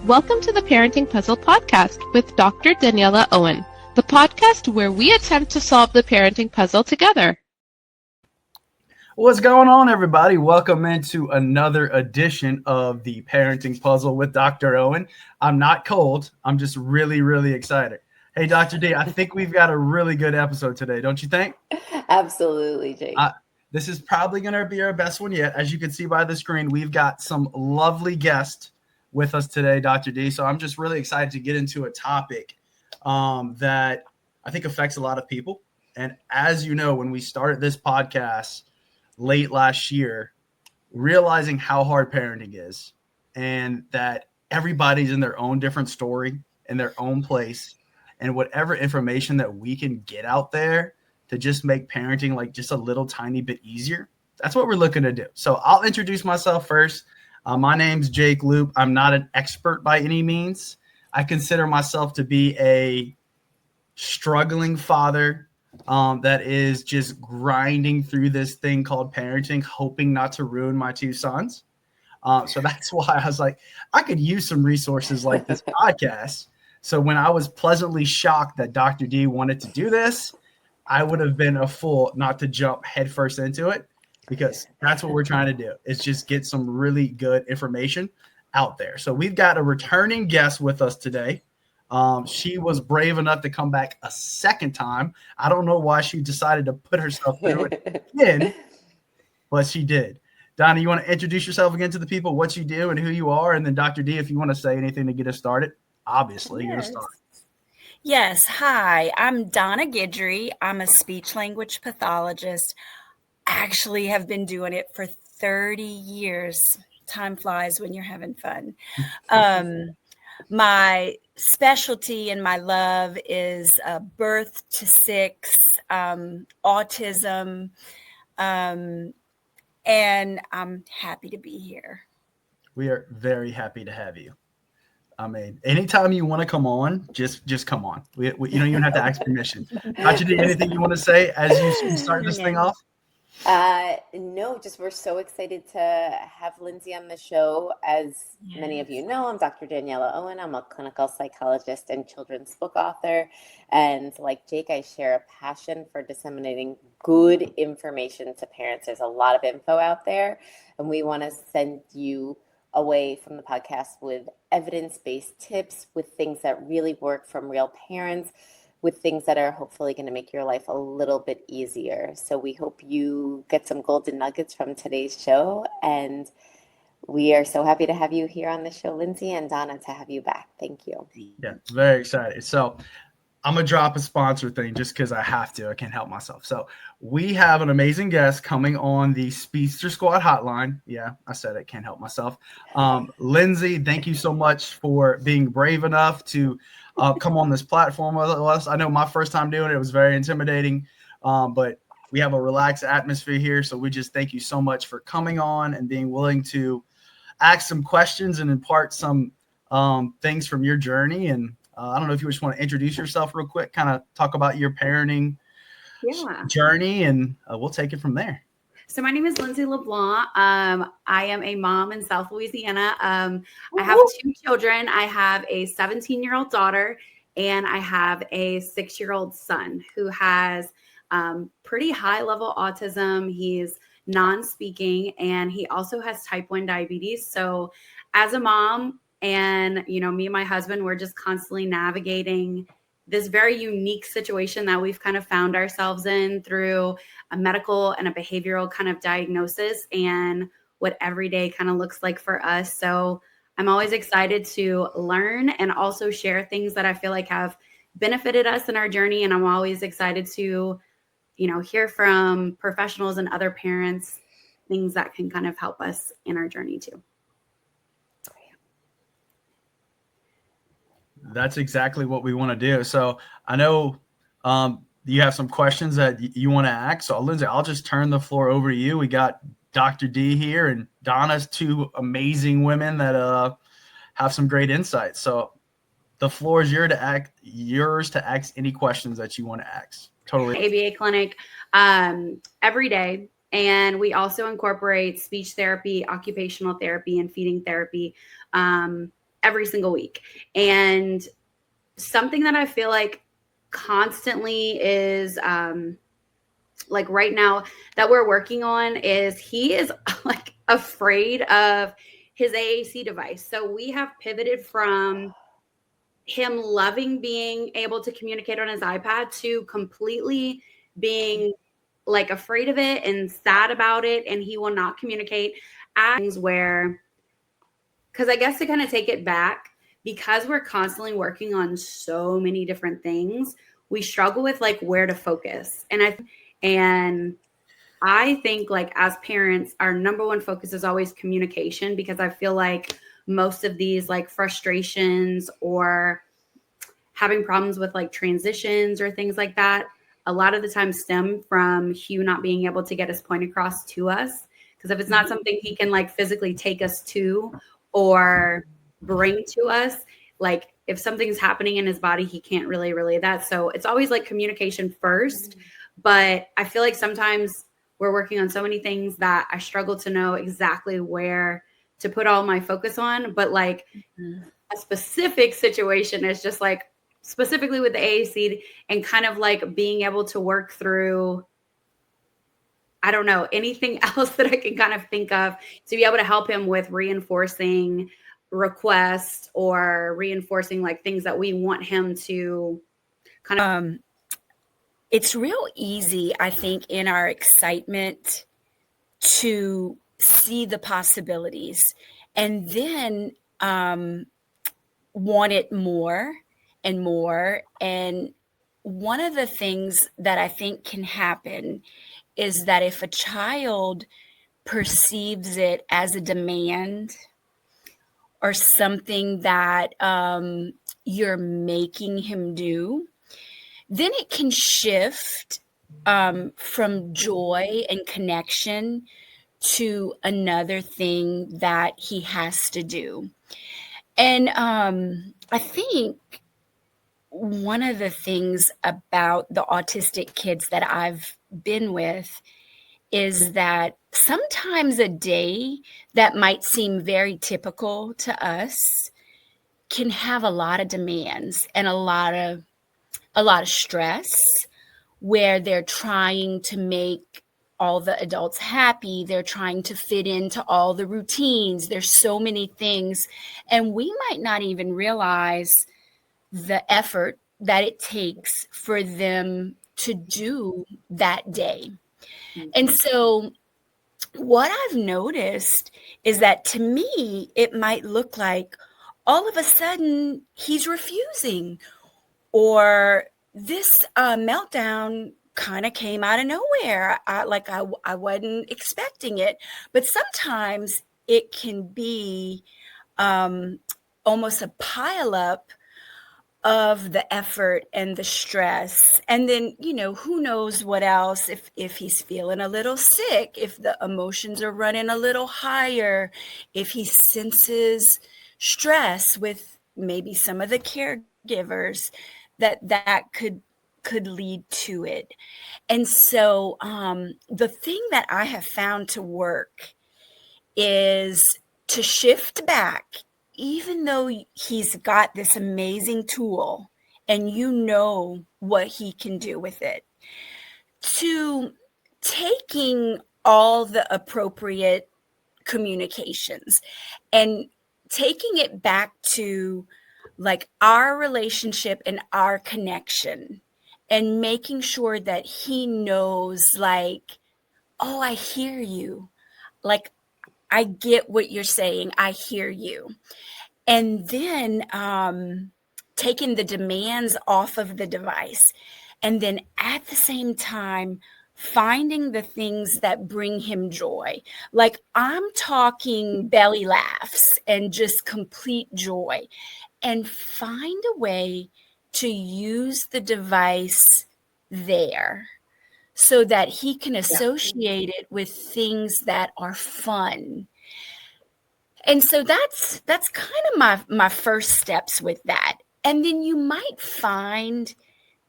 Welcome to the Parenting Puzzle Podcast with Dr. Daniela Owen, the podcast where we attempt to solve the parenting puzzle together. What's going on, everybody? Welcome into another edition of the Parenting Puzzle with Dr. Owen. I'm not cold. I'm just really, really excited. Hey, Dr. D, I think we've got a really good episode today, don't you think? Absolutely, Jake. This is probably going to be our best one yet. As you can see by the screen, we've got some lovely guests with us today, Dr. D. So I'm just really excited to get into a topic that I think affects a lot of people. And as you know, when we started this podcast late last year, realizing how hard parenting is and that everybody's in their own different story, in their own place, and whatever information that we can get out there to just make parenting like just a little tiny bit easier. That's what we're looking to do. So I'll introduce myself first. My name's Jake Loop. I'm not an expert by any means. I consider myself to be a struggling father that is just grinding through this thing called parenting, hoping not to ruin my two sons. So that's why I was like, I could use some resources like this podcast. So when I was pleasantly shocked that Dr. D wanted to do this, I would have been a fool not to jump headfirst into it, because that's what we're trying to do, is just get some really good information out there. So we've got a returning guest with us today. She was brave enough to come back a second time. I don't know why she decided to put herself through it again, but she did. Donna, you want to introduce yourself again to the people, what you do and who you are? And then Dr. D, if you want to say anything to get us started, obviously you're going to start. Yes. Hi, I'm Donna Guidry. I'm a speech language pathologist. Actually have been doing it for 30 years. Time flies when you're having fun. My specialty and my love is birth to six, autism, and I'm happy to be here. We are very happy to have you. I mean, anytime you want to come on, just come on. We you don't even have to ask permission. Dr. D, anything you want to say as you start this thing off? No, just we're so excited to have Lindsay on the show. As many of you know, I'm Dr. Daniela Owen. I'm a clinical psychologist and children's book author. And like Jake, I share a passion for disseminating good information to parents. There's a lot of info out there, and we want to send you away from the podcast with evidence-based tips, with things that really work from real parents, with things that are hopefully going to make your life a little bit easier. So we hope you get some golden nuggets from today's show. And we are so happy to have you here on the show, Lindsay, and Donna, to have you back. Thank you. Yeah, very excited. So I'm going to drop a sponsor thing just because I have to. I can't help myself. So we have an amazing guest coming on the Speedster Squad hotline. Yeah, I said it. Can't help myself. Lindsay, thank you so much for being brave enough to come on this platform with us. I know my first time doing it was very intimidating, but we have a relaxed atmosphere here. So we just thank you so much for coming on and being willing to ask some questions and impart some things from your journey. And I don't know if you just want to introduce yourself real quick, kind of talk about your parenting journey, and we'll take it from there. So my name is Lindsay LeBlanc. I am a mom in South Louisiana. I have two children. I have a 17-year-old daughter, and I have a 6-year-old son who has pretty high level autism. He's non-speaking, and he also has type 1 diabetes. So as a mom, and, you know, me and my husband, we're just constantly navigating this very unique situation that we've kind of found ourselves in through a medical and a behavioral kind of diagnosis, and what every day kind of looks like for us. So I'm always excited to learn and also share things that I feel like have benefited us in our journey. And I'm always excited to, you know, hear from professionals and other parents, things that can kind of help us in our journey too. That's exactly what we want to do. So I know you have some questions that you want to ask. So Lindsay, I'll just turn the floor over to you. We got Dr. D here and Donna's, two amazing women that have some great insights. So the floor is yours to ask any questions that you want to ask. Totally. ABA clinic every day. And we also incorporate speech therapy, occupational therapy, and feeding therapy every single week. And something that I feel like constantly is like right now that we're working on is he is like afraid of his AAC device. So we have pivoted from him loving being able to communicate on his iPad to completely being like afraid of it and sad about it, and he will not communicate. Things where, because I guess to kind of take it back, because we're constantly working on so many different things, we struggle with like where to focus. And I think like as parents, our number one focus is always communication, because I feel like most of these like frustrations or having problems with like transitions or things like that, a lot of the time stem from Hugh not being able to get his point across to us. Because if it's not something he can like physically take us to or bring to us, like if something's happening in his body, he can't really relay that. So it's always like communication first. But I feel like sometimes we're working on so many things that I struggle to know exactly where to put all my focus on. But like a specific situation is just like specifically with the AAC and kind of like being able to work through, I don't know, anything else that I can kind of think of to be able to help him with reinforcing requests or reinforcing like things that we want him to kind of. It's real easy, I think, in our excitement to see the possibilities and then want it more and more. And one of the things that I think can happen is that if a child perceives it as a demand or something that you're making him do, then it can shift from joy and connection to another thing that he has to do. And I think one of the things about the autistic kids that I've been with is that sometimes a day that might seem very typical to us can have a lot of demands and a lot of stress, where they're trying to make all the adults happy. They're trying to fit into all the routines. There's so many things. And we might not even realize the effort that it takes for them to do that day. And so what I've noticed is that to me, it might look like all of a sudden he's refusing, or this meltdown kind of came out of nowhere. I wasn't expecting it. But sometimes it can be almost a pileup of the effort and the stress. And then, who knows what else, if he's feeling a little sick, if the emotions are running a little higher, if he senses stress with maybe some of the caregivers, that could lead to it. And so the thing that I have found to work is to shift back, even though he's got this amazing tool and what he can do with it, to taking all the appropriate communications and taking it back to like our relationship and our connection, and making sure that he knows like, oh, I hear you. Like, I get what you're saying. I hear you. And then taking the demands off of the device. And then at the same time, finding the things that bring him joy. Like, I'm talking belly laughs and just complete joy. And find a way to use the device there so that he can associate it with things that are fun. And so that's kind of my first steps with that. And then you might find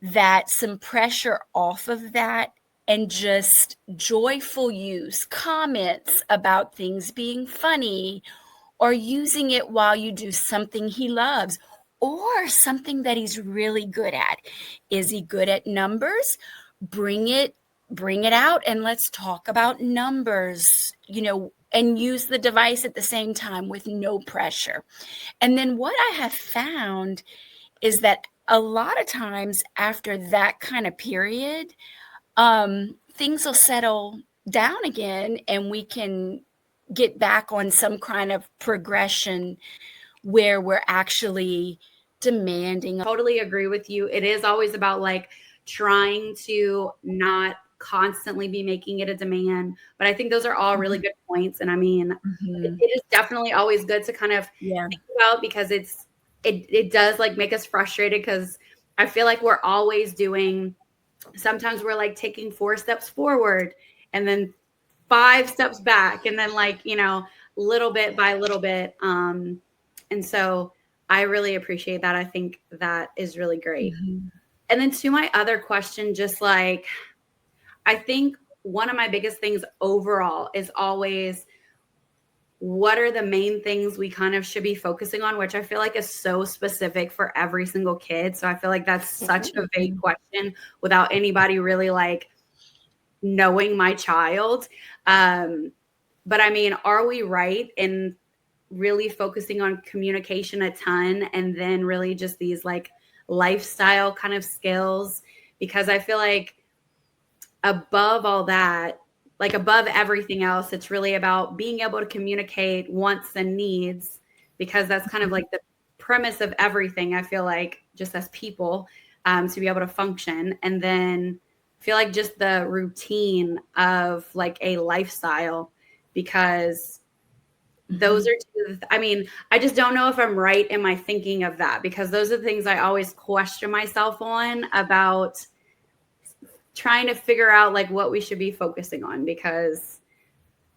that some pressure off of that and just joyful use, comments about things being funny, or using it while you do something he loves or something that he's really good at. Is he good at numbers? Bring it out and let's talk about numbers, and use the device at the same time with no pressure. And then what I have found is that a lot of times after that kind of period, things will settle down again and we can get back on some kind of progression where we're actually demanding. Totally agree with you. It is always about like trying to not constantly be making it a demand. But I think those are all really good points. And I mean, it is definitely always good to kind of think about, because it does like make us frustrated, because I feel like we're always sometimes we're like taking 4 steps forward and then 5 steps back, and then like, little bit by little bit. And so I really appreciate that. I think that is really great. And then to my other question, just like, I think one of my biggest things overall is always, what are the main things we kind of should be focusing on, which I feel like is so specific for every single kid. So I feel like that's such a vague question without anybody really like knowing my child. But I mean, are we right in really focusing on communication a ton, and then really just these like lifestyle kind of skills? Because I feel like above all that, like above everything else, it's really about being able to communicate wants and needs, because that's kind of like the premise of everything. I feel like just as people, to be able to function. And then I feel like just the routine of like a lifestyle, because those are I mean, I just don't know if I'm right in my thinking of that, because those are the things I always question myself on about trying to figure out like what we should be focusing on, because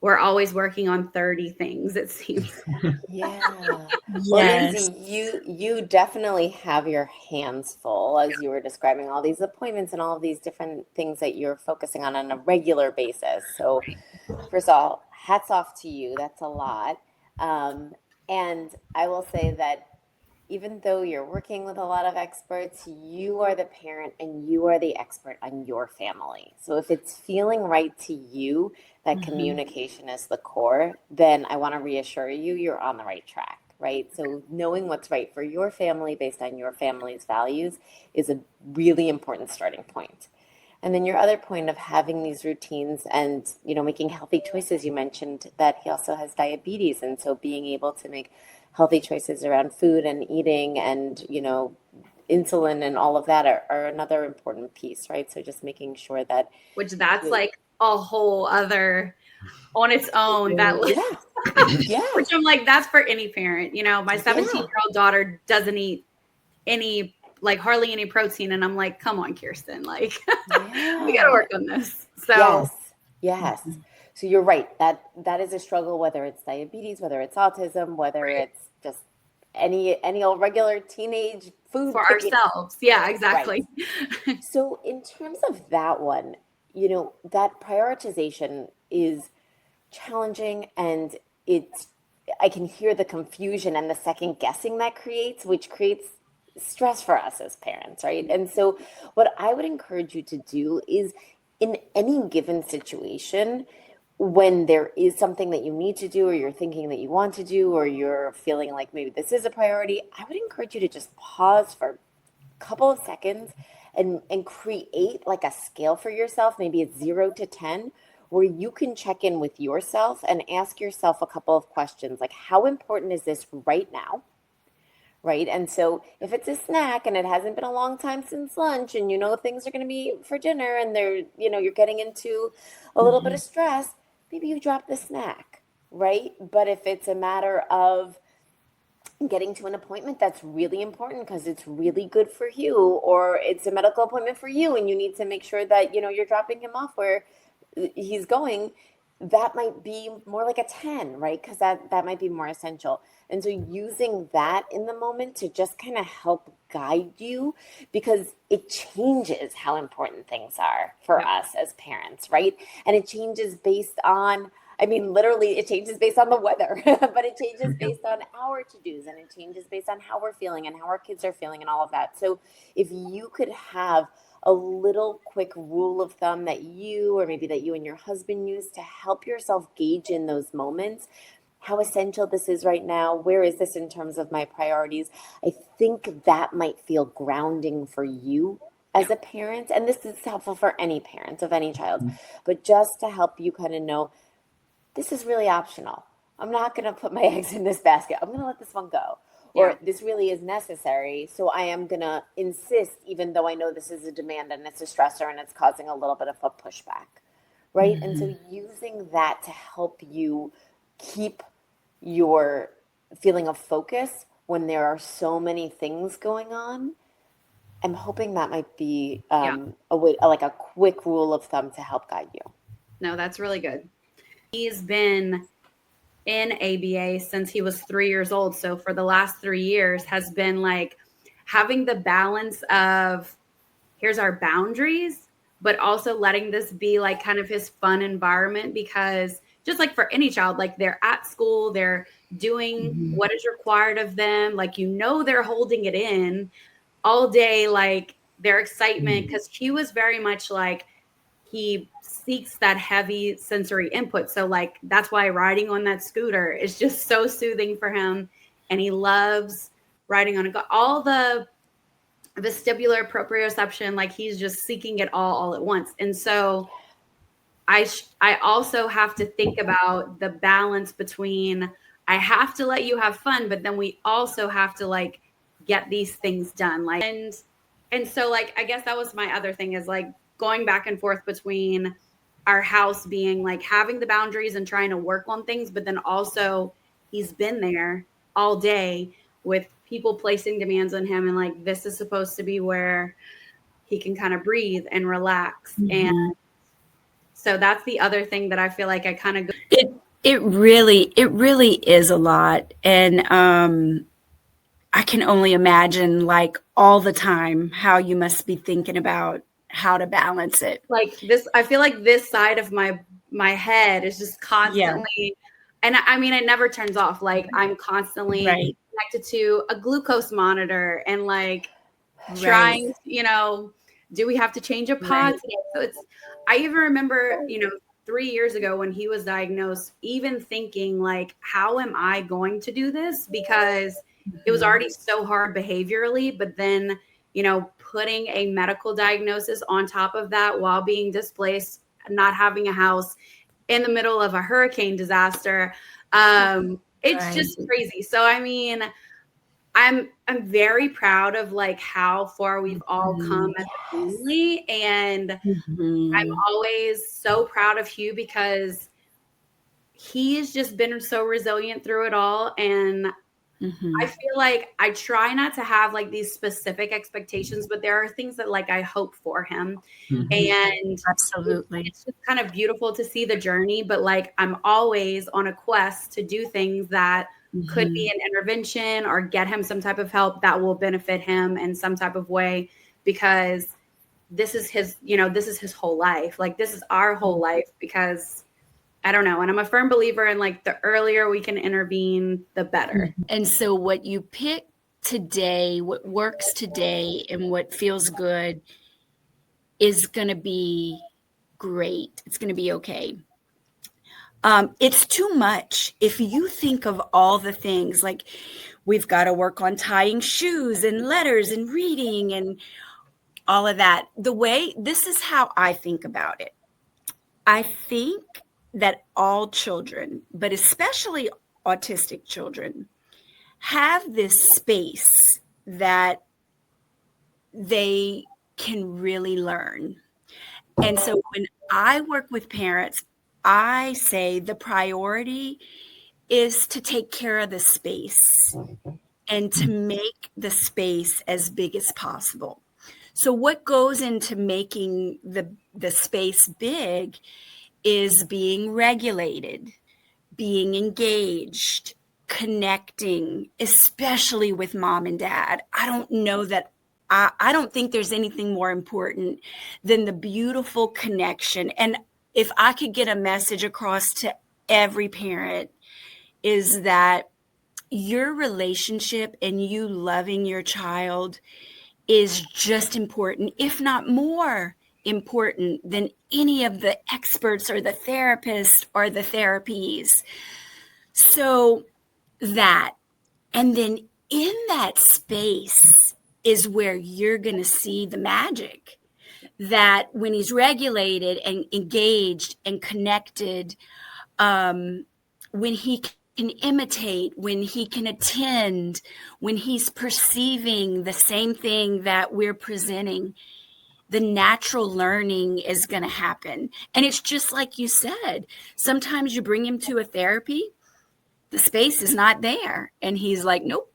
we're always working on 30 things, it seems. Yeah. Well, Lindsay, you definitely have your hands full, as you were describing all these appointments and all of these different things that you're focusing on a regular basis. So first of all, hats off to you. That's a lot. And I will say that even though you're working with a lot of experts, you are the parent and you are the expert on your family. So if it's feeling right to you that communication is the core, then I want to reassure you, you're on the right track, right? So knowing what's right for your family based on your family's values is a really important starting point. And then your other point of having these routines and, making healthy choices. You mentioned that he also has diabetes. And so being able to make healthy choices around food and eating and, insulin and all of that are another important piece, right? So just making sure that. Which that's like a whole other on its own. Yeah. Which I'm like, that's for any parent. My 17-year-old daughter doesn't eat hardly any protein. And I'm like, come on, Kirsten, we got to work on this. So yes. So you're right. That is a struggle, whether it's diabetes, whether it's autism, whether it's just any old regular teenage food for ourselves. Yeah, exactly. Right. So in terms of that one, that prioritization is challenging, and I can hear the confusion and the second guessing that creates, which creates stress for us as parents, right? And so what I would encourage you to do is, in any given situation, when there is something that you need to do, or you're thinking that you want to do, or you're feeling like maybe this is a priority, I would encourage you to just pause for a couple of seconds and create like a scale for yourself. Maybe it's 0 to 10, where you can check in with yourself and ask yourself a couple of questions, like, how important is this right now? Right. And so if it's a snack and it hasn't been a long time since lunch, and things are going to be for dinner, and you're getting into a little bit of stress, maybe you drop the snack, right? But if it's a matter of getting to an appointment that's really important because it's really good for you, or it's a medical appointment for you and you need to make sure that, you're dropping him off where he's going, that might be more like a 10, right? Because that might be more essential. And so using that in the moment to just kind of help guide you, because it changes how important things are for us as parents, right? And it changes based on I mean, literally, it changes based on the weather, but it changes based on our to-dos, and it changes based on how we're feeling and how our kids are feeling and all of that. So if you could have a little quick rule of thumb that you, or maybe that you and your husband use to help yourself gauge in those moments, how essential this is right now, where is this in terms of my priorities, I think that might feel grounding for you as a parent. And this is helpful for any parent of any child, but just to help you kind of know, this is really optional. I'm not going to put my eggs in this basket. I'm going to let this one go. Or this really is necessary. So I am going to insist, even though I know this is a demand and it's a stressor and it's causing a little bit of a pushback. Right. And so using that to help you keep your feeling of focus when there are so many things going on, I'm hoping that might be a way, like a quick rule of thumb to help guide you. No, that's really good. He's been in ABA since he was 3 years old. So for the last 3 years has been like having the balance of here's our boundaries, but also letting this be like kind of his fun environment, because just like for any child, like they're at school, they're doing what is required of them. Like, they're holding it in all day, like their excitement, because he was very much like, he seeks that heavy sensory input. So like, that's why riding on that scooter is just so soothing for him. And he loves riding on all the vestibular proprioception, like he's just seeking it all at once. And so I also have to think about the balance between, I have to let you have fun, but then we also have to like get these things done. Like, and so like, I guess that was my other thing, is like going back and forth between our house being like having the boundaries and trying to work on things, but then also he's been there all day with people placing demands on him. And like, this is supposed to be where he can kind of breathe and relax. And so that's the other thing that I feel like I kind of go. It really is a lot. And I can only imagine like all the time how you must be thinking about how to balance it. Like this, I feel like this side of my head is just constantly, and I mean, it never turns off. Like I'm constantly connected to a glucose monitor and like trying, do we have to change a pod today? So I even remember, 3 years ago when he was diagnosed, even thinking like, how am I going to do this? Because it was already so hard behaviorally, but then, putting a medical diagnosis on top of that while being displaced, not having a house in the middle of a hurricane disaster. It's just crazy. So, I mean, I'm very proud of like how far we've all come as a family. And I'm always so proud of Hugh because he's just been so resilient through it all. And I feel like I try not to have like these specific expectations, but there are things that like I hope for him. And absolutely, it's just kind of beautiful to see the journey, but like I'm always on a quest to do things that could be an intervention or get him some type of help that will benefit him in some type of way, because this is his, this is his whole life. Like this is our whole life, because I don't know. And I'm a firm believer in like the earlier we can intervene, the better. And so what you pick today, what works today and what feels good is going to be great. It's going to be okay. It's too much. If you think of all the things, like we've got to work on tying shoes and letters and reading and all of that. This is how I think about it. I think that all children, but especially autistic children, have this space that they can really learn. And so when I work with parents, I say the priority is to take care of the space and to make the space as big as possible. So what goes into making the space big is being regulated, being engaged, connecting, especially with mom and dad. I don't think there's anything more important than the beautiful connection. And if I could get a message across to every parent is that your relationship and you loving your child is just important, if not more important than any of the experts or the therapists or the therapies. So that, and then in that space is where you're going to see the magic, that when he's regulated and engaged and connected, when he can imitate, when he can attend, when he's perceiving the same thing that we're presenting, the natural learning is going to happen. And it's just like you said, sometimes you bring him to a therapy, the space is not there. And he's like, nope,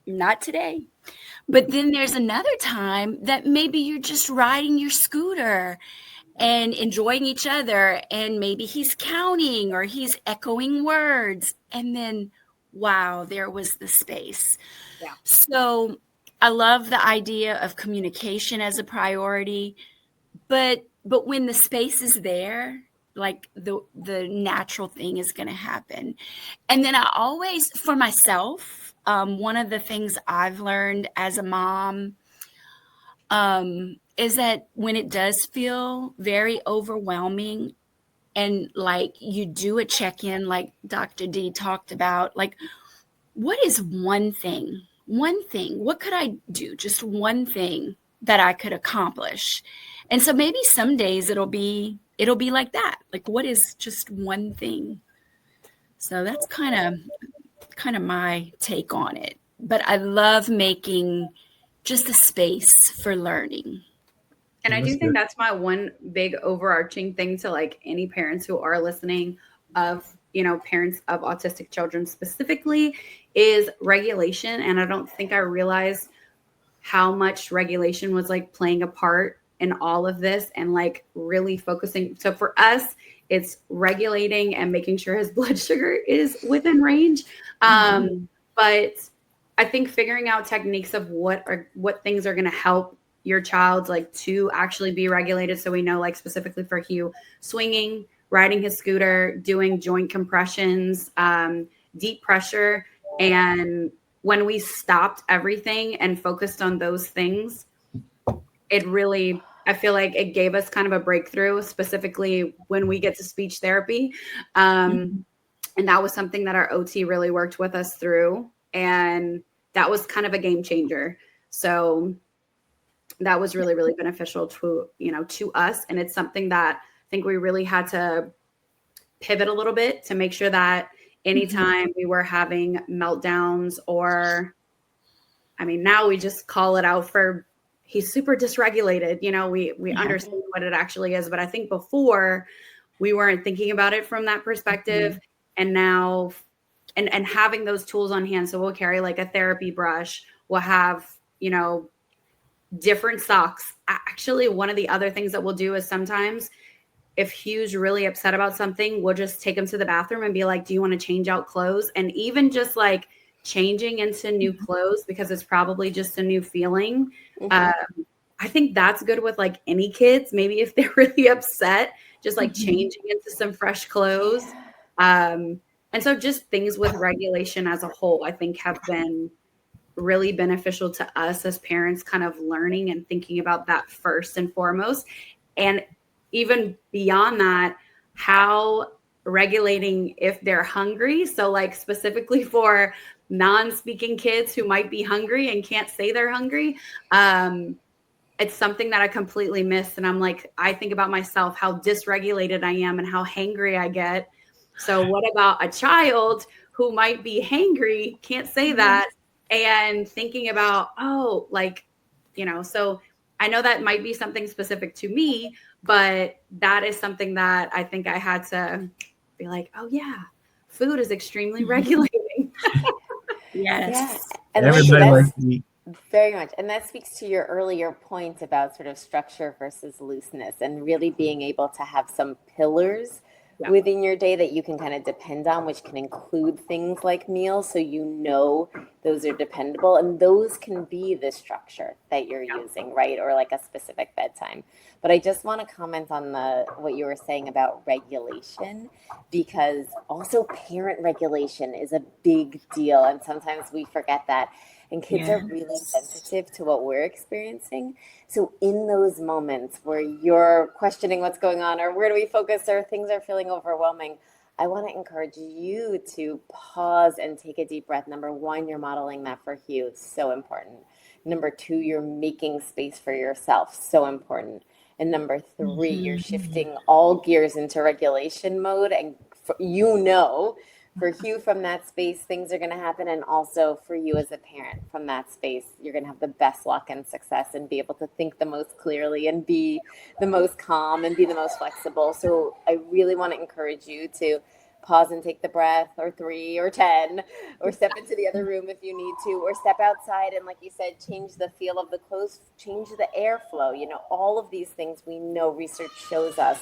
not today. But then there's another time that maybe you're just riding your scooter and enjoying each other, and maybe he's counting or he's echoing words, and then wow, there was the space. Yeah. So I love the idea of communication as a priority, but when the space is there, like the natural thing is going to happen. And then I always, for myself, one of the things I've learned as a mom is that when it does feel very overwhelming, and like you do a check-in, like Dr. D talked about, like, what is one thing, what could I do? Just one thing that I could accomplish. And so maybe some days it'll be like that. Like, what is just one thing? So that's kind of my take on it. But I love making just a space for learning. And I do think that's my one big overarching thing to like any parents who are listening of, parents of autistic children specifically, is regulation. And I don't think I realized how much regulation was like playing a part in all of this and like really focusing. So for us, it's regulating and making sure his blood sugar is within range. But I think figuring out techniques of what things are going to help your child like to actually be regulated. So we know, like specifically for Hugh, swinging, riding his scooter, doing joint compressions, deep pressure. And when we stopped everything and focused on those things, it really, I feel like it gave us kind of a breakthrough, specifically when we get to speech therapy. And that was something that our OT really worked with us through. And that was kind of a game changer. So that was really, really beneficial to us. And it's something that I think we really had to pivot a little bit to make sure that anytime we were having meltdowns, or, I mean, now we just call it out for he's super dysregulated. We understand what it actually is. But I think before we weren't thinking about it from that perspective. And now, and having those tools on hand. So we'll carry like a therapy brush. We'll have, different socks. Actually, one of the other things that we'll do is sometimes if Hugh's really upset about something, we'll just take him to the bathroom and be like, do you want to change out clothes? And even just like changing into new clothes, because it's probably just a new feeling. I think that's good with like any kids. Maybe if they're really upset, just like changing into some fresh clothes. And so just things with regulation as a whole, I think have been really beneficial to us as parents, kind of learning and thinking about that first and foremost. And even beyond that, how regulating if they're hungry. So like specifically for non-speaking kids who might be hungry and can't say they're hungry. It's something that I completely missed. And I'm like, I think about myself, how dysregulated I am and how hangry I get. So what about a child who might be hangry, can't say that, and thinking about, so I know that might be something specific to me, but that is something that I think I had to be like, oh yeah, food is extremely regulating. Yes. Yeah. And Everybody likes to eat. Very much. And that speaks to your earlier point about sort of structure versus looseness, and really being able to have some pillars Yeah. within your day that you can kind of depend on, which can include things like meals. So you know those are dependable, and those can be the structure that you're using, right? Or like a specific bedtime. But I just want to comment on what you were saying about regulation, because also parent regulation is a big deal. And sometimes we forget that. And kids are really sensitive to what we're experiencing. So in those moments where you're questioning what's going on, or where do we focus, or things are feeling overwhelming, I want to encourage you to pause and take a deep breath. Number one, you're modeling that for Hugh. So important. Number two, you're making space for yourself. So important. And number three, you're shifting all gears into regulation mode. And for Hugh from that space, things are going to happen. And also for you as a parent from that space, you're going to have the best luck and success and be able to think the most clearly and be the most calm and be the most flexible. So I really want to encourage you to pause and take the breath, or 3 or 10, or step into the other room if you need to, or step outside. And like you said, change the feel of the clothes, change the airflow. All of these things we know research shows us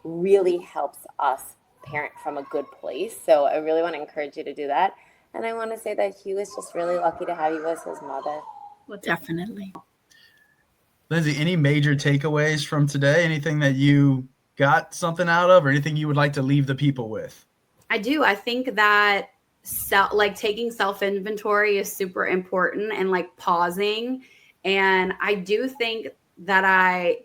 really helps us parent from a good place. So I really want to encourage you to do that. And I want to say that Hugh is just really lucky to have you as his mother. Well, definitely. Lindsay, any major takeaways from today? Anything that you got something out of, or anything you would like to leave the people with? I do. I think that taking self-inventory is super important, and like pausing. And I do think that I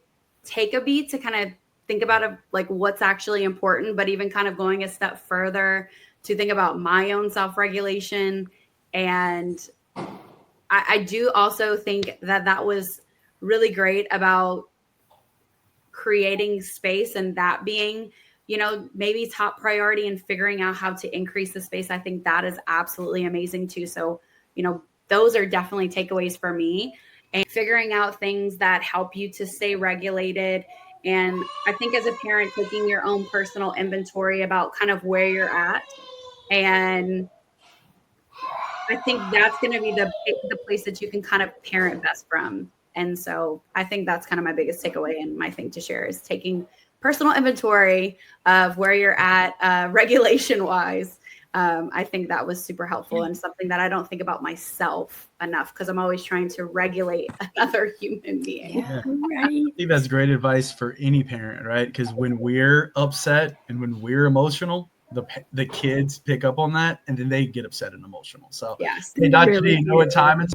take a beat to kind of think about like what's actually important, but even kind of going a step further to think about my own self-regulation. And I do also think that was really great about creating space, and that being, maybe top priority, and figuring out how to increase the space. I think that is absolutely amazing too. So, those are definitely takeaways for me, and figuring out things that help you to stay regulated. And I think as a parent, taking your own personal inventory about kind of where you're at. And I think that's going to be the place that you can kind of parent best from. And so I think that's kind of my biggest takeaway, and my thing to share is taking personal inventory of where you're at regulation wise. I think that was super helpful, and something that I don't think about myself enough, because I'm always trying to regulate another human being. Yeah. Right. I think that's great advice for any parent, right? Because when we're upset and when we're emotional, the kids pick up on that, and then they get upset and emotional. So, Yes. hey, Dr. Really D, you know what time it's?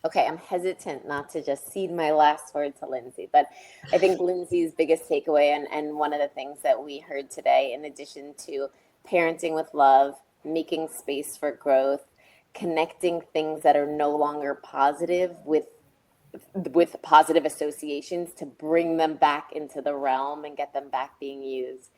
Okay, I'm hesitant not to just cede my last word to Lindsay, but I think Lindsay's biggest takeaway, and one of the things that we heard today, in addition to parenting with love, making space for growth, connecting things that are no longer positive with positive associations to bring them back into the realm and get them back being used.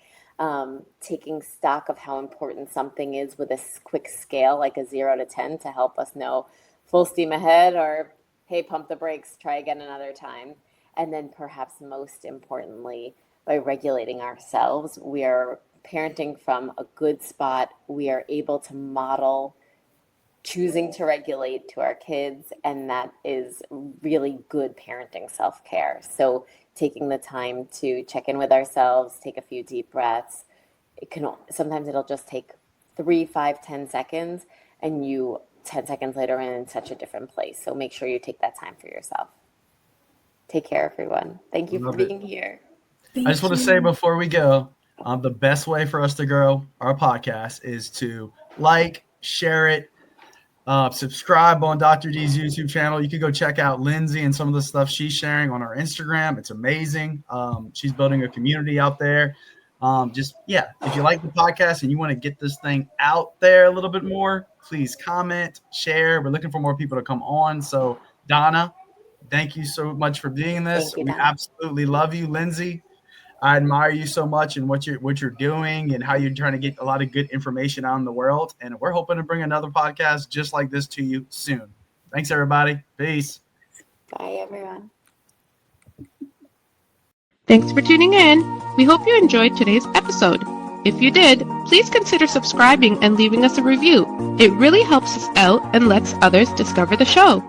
Taking stock of how important something is with a quick scale, like a 0 to 10, to help us know full steam ahead, or hey, pump the brakes, try again another time. And then perhaps most importantly, by regulating ourselves, we are parenting from a good spot. We are able to model choosing to regulate to our kids, and that is really good parenting self-care. So taking the time to check in with ourselves, take a few deep breaths. Sometimes it'll just take 3, 5, 10 seconds, and 10 seconds later are in such a different place. So make sure you take that time for yourself. Take care, everyone. Thank you for being here. I just want to say before we go, the best way for us to grow our podcast is to like, share it, subscribe on Dr. D's YouTube channel. You can go check out Lindsay and some of the stuff she's sharing on our Instagram. It's amazing. She's building a community out there. If you like the podcast and you want to get this thing out there a little bit more, please comment, share. We're looking for more people to come on. So Donna, thank you so much for being in this. We absolutely love you. Lindsay, I admire you so much and what you're doing and how you're trying to get a lot of good information out in the world. And we're hoping to bring another podcast just like this to you soon. Thanks, everybody. Peace. Bye, everyone. Thanks for tuning in. We hope you enjoyed today's episode. If you did, please consider subscribing and leaving us a review. It really helps us out and lets others discover the show.